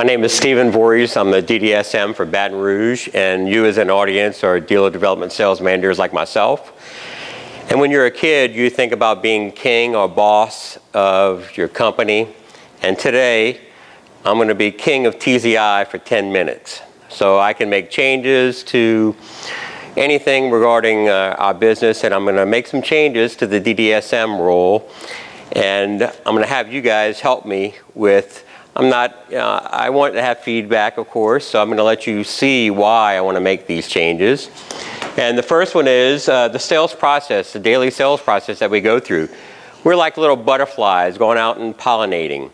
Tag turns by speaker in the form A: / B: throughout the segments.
A: My name is Stephen Voorhies. I'm the DDSM for Baton Rouge, and you as an audience are dealer development sales managers like myself. And when you're a kid, you think about being king or boss of your company. And today, I'm going to be king of TZI for 10 minutes. So I can make changes to anything regarding our business, and I'm going to make some changes to the DDSM role. And I'm going to have you guys help me with, I want to have feedback, of course, so I'm going to let you see why I want to make these changes. And the first one is the sales process, the daily sales process that we go through. We're like little butterflies going out and pollinating.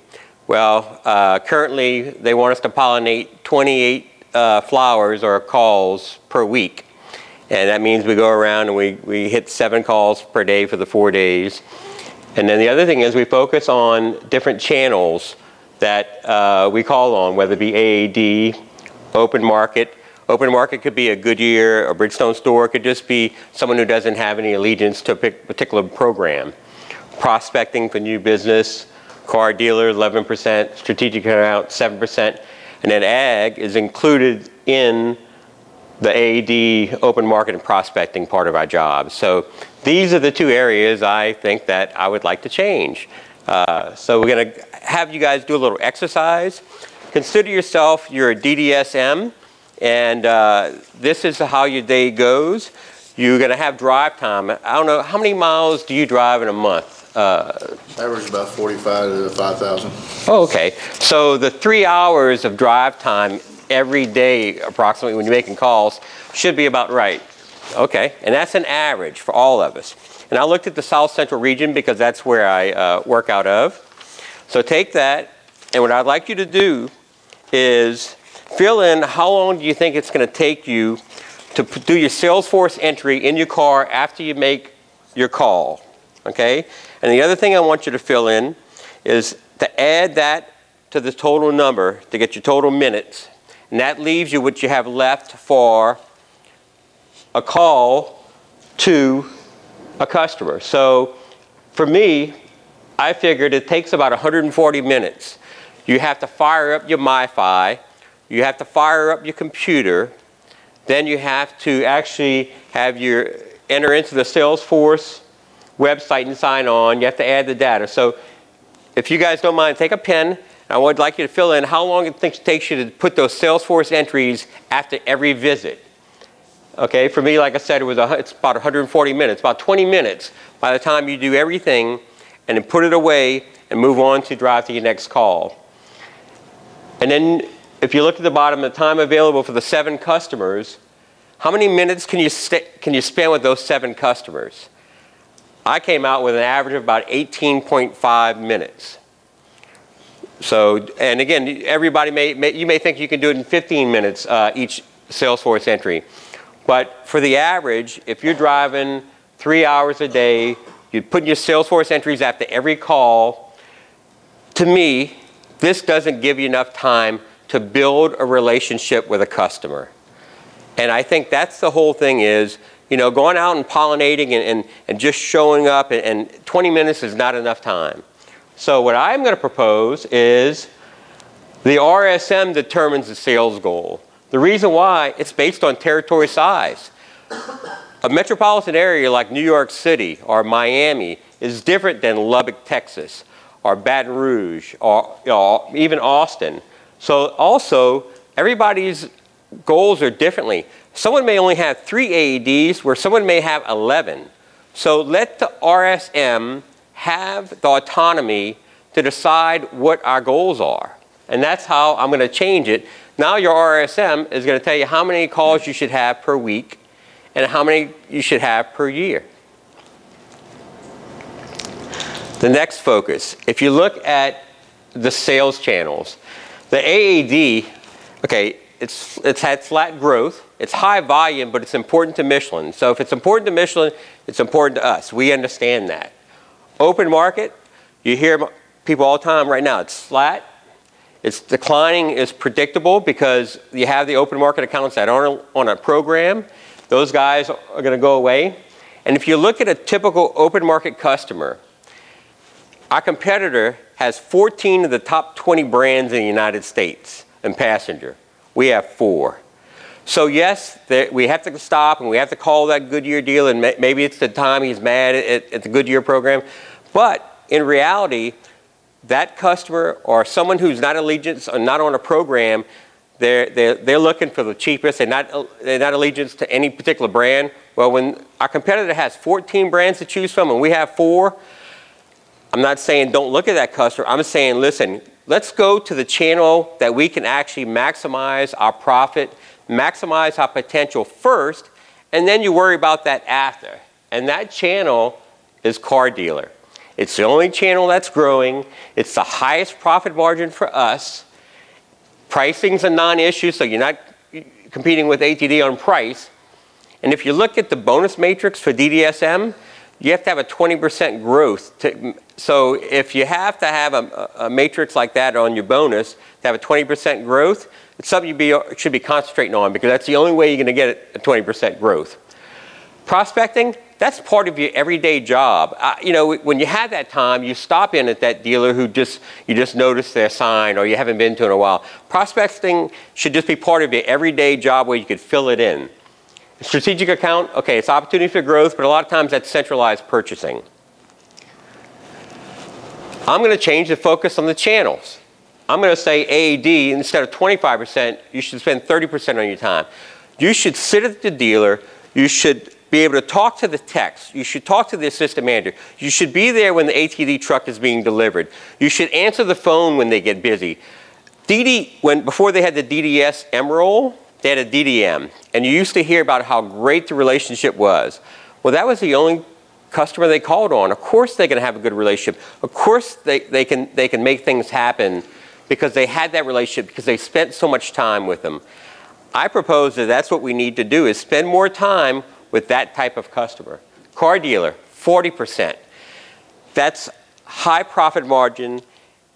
A: Well, currently they want us to pollinate 28 flowers or calls per week. And that means we go around and we hit 7 calls per day for the 4 days. And then the other thing is we focus on different channels that we call on, whether it be AAD, open market. Open market could be a Goodyear or Bridgestone store. It could just be someone who doesn't have any allegiance to a particular program. Prospecting for new business, car dealer 11%, strategic account 7%, and then ag is included in the AAD open market and prospecting part of our job. So these are the 2 areas I think that I would like to change. So we're going to have you guys do a little exercise. Consider yourself you're a DDSM, and this is how your day goes. You're going to have drive time. I don't know, how many miles do you drive in a month?
B: Average about 45 to 5,000.
A: Oh, okay. So the 3 hours of drive time every day, approximately, when you're making calls, should be about right. Okay, and that's an average for all of us. And I looked at the South Central region because that's where I work out of. So take that, and what I'd like you to do is fill in how long do you think it's going to take you to do your Salesforce entry in your car after you make your call. Okay? And the other thing I want you to fill in is to add that to the total number to get your total minutes. And that leaves you what you have left for a call to a customer. So for me, I figured it takes about 140 minutes. You have to fire up your MiFi, you have to fire up your computer, then you have to actually have enter into the Salesforce website and sign on. You have to add the data. So if you guys don't mind, take a pen. I would like you to fill in how long it takes you to put those Salesforce entries after every visit. Okay, for me, like I said, it's about 140 minutes, about 20 minutes by the time you do everything and then put it away and move on to drive to your next call. And then if you look at the bottom, the time available for the 7 customers, how many minutes can you spend with those 7 customers? I came out with an average of about 18.5 minutes. So, and again, everybody you may think you can do it in 15 minutes each Salesforce entry. But for the average, if you're driving 3 hours a day, you put your Salesforce entries after every call, to me, this doesn't give you enough time to build a relationship with a customer. And I think that's the whole thing is, you know, going out and pollinating and just showing up, and 20 minutes is not enough time. So what I'm going to propose is the RSM determines the sales goal. The reason why, it's based on territory size. A metropolitan area like New York City or Miami is different than Lubbock, Texas, or Baton Rouge, or even Austin. So also, everybody's goals are differently. Someone may only have 3 AEDs where someone may have 11. So let the RSM have the autonomy to decide what our goals are. And that's how I'm going to change it. Now your RSM is going to tell you how many calls you should have per week and how many you should have per year. The next focus, if you look at the sales channels, the AAD, okay, it's had flat growth. It's high volume, but it's important to Michelin. So if it's important to Michelin, it's important to us. We understand that. Open market, you hear people all the time right now, it's flat. It's declining is predictable because you have the open market accounts that aren't on a program. Those guys are going to go away. And if you look at a typical open market customer, our competitor has 14 of the top 20 brands in the United States. and passenger. We have 4. So yes, we have to stop and we have to call that Goodyear deal, and maybe it's the time he's mad at the Goodyear program. But in reality, that customer or someone who's not allegiance or not on a program, they're looking for the cheapest. They're not allegiance to any particular brand. Well, when our competitor has 14 brands to choose from and we have 4, I'm not saying don't look at that customer. I'm saying, listen, let's go to the channel that we can actually maximize our profit, maximize our potential first, and then you worry about that after. And that channel is car dealer. It's the only channel that's growing. It's the highest profit margin for us. Pricing's a non-issue, so you're not competing with ATD on price. And if you look at the bonus matrix for DDSM, you have to have a 20% growth. So if you have to have a matrix like that on your bonus to have a 20% growth, it's something you should be concentrating on, because that's the only way you're going to get a 20% growth. Prospecting, that's part of your everyday job. You know, when you have that time, you stop in at that dealer who you just noticed their sign or you haven't been to in a while. Prospecting should just be part of your everyday job where you could fill it in. Strategic account, okay, it's opportunity for growth, but a lot of times that's centralized purchasing. I'm going to change the focus on the channels. I'm going to say AAD, instead of 25%, you should spend 30% on your time. You should sit at the dealer. You should be able to talk to the techs. You should talk to the assistant manager. You should be there when the ATD truck is being delivered. You should answer the phone when they get busy. Before they had the DDS Emerald, they had a DDM. And you used to hear about how great the relationship was. Well, that was the only customer they called on. Of course they're going to have a good relationship. Of course they can make things happen because they had that relationship, because they spent so much time with them. I propose that that's what we need to do, is spend more time with that type of customer. Car dealer, 40%. That's high profit margin.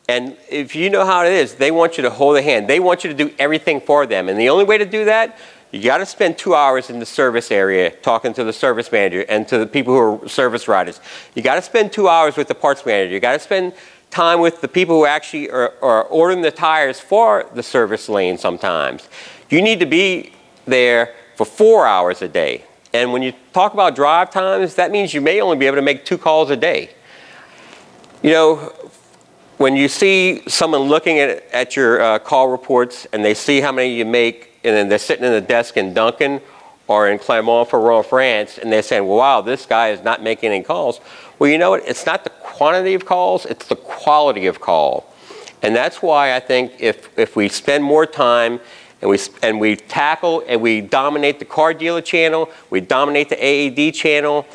A: And if you know how it is, they want you to hold their hand. They want you to do everything for them. And the only way to do that, you got to spend 2 hours in the service area talking to the service manager and to the people who are service riders. You got to spend 2 hours with the parts manager. You got to spend time with the people who actually are ordering the tires for the service lane sometimes. You need to be there for 4 hours a day. And when you talk about drive times, that means you may only be able to make 2 calls a day. You know, when you see someone looking at your call reports and they see how many you make, and then they're sitting in the desk in Duncan or in Clermont-Ferrand, France, and they're saying, well, wow, this guy is not making any calls. Well, you know what? It's not the quantity of calls, it's the quality of call. And that's why I think if we spend more time and we tackle and we dominate the car dealer channel, we dominate the AAD channel,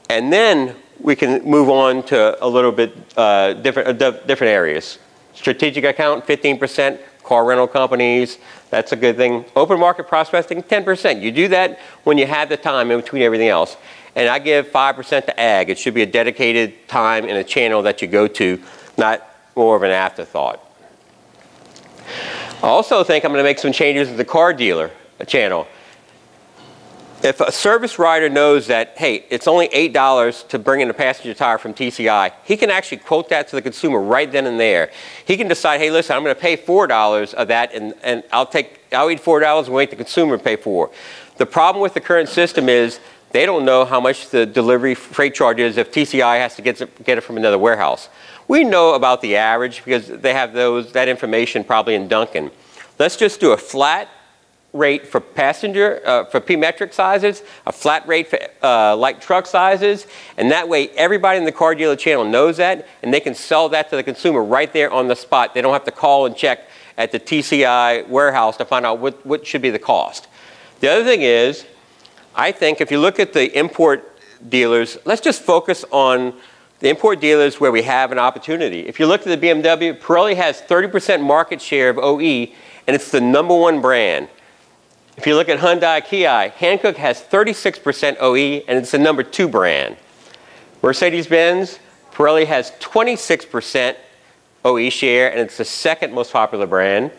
A: and then we can move on to a little bit different areas. Strategic account, 15%. Car rental companies, that's a good thing. Open market prospecting, 10%. You do that when you have the time in between everything else. And I give 5% to ag. It should be a dedicated time in a channel that you go to, not more of an afterthought. I also think I'm going to make some changes in the car dealer channel. If a service rider knows that, hey, it's only $8 to bring in a passenger tire from TCI, he can actually quote that to the consumer right then and there. He can decide, hey, listen, I'm going to pay $4 of that, and I'll eat $4 and wait the consumer to pay $4. The problem with the current system is they don't know how much the delivery freight charge is if TCI has to get it from another warehouse. We know about the average because they have that information probably in Duncan. Let's just do a flat rate for passenger, for P-metric sizes, a flat rate for light truck sizes, and that way everybody in the car dealer channel knows that, and they can sell that to the consumer right there on the spot. They don't have to call and check at the TCI warehouse to find out what should be the cost. The other thing is, I think if you look at the import dealers, let's just focus on the import dealers where we have an opportunity. If you look at the BMW, Pirelli has 30% market share of OE, and it's the #1 brand. If you look at Hyundai, Kia, Hankook has 36% OE, and it's the #2 brand. Mercedes-Benz, Pirelli has 26% OE share, and it's the 2nd most popular brand.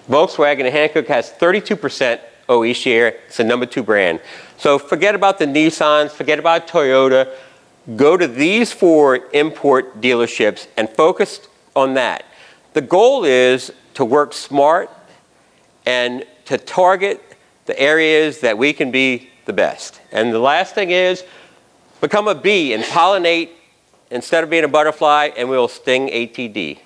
A: Volkswagen and Hankook has 32% OE share. It's the #2 brand. So forget about the Nissans, forget about Toyota. Go to these 4 import dealerships and focus on that. The goal is to work smart and to target the areas that we can be the best. And the last thing is become a bee and pollinate instead of being a butterfly, and we'll sting ATD.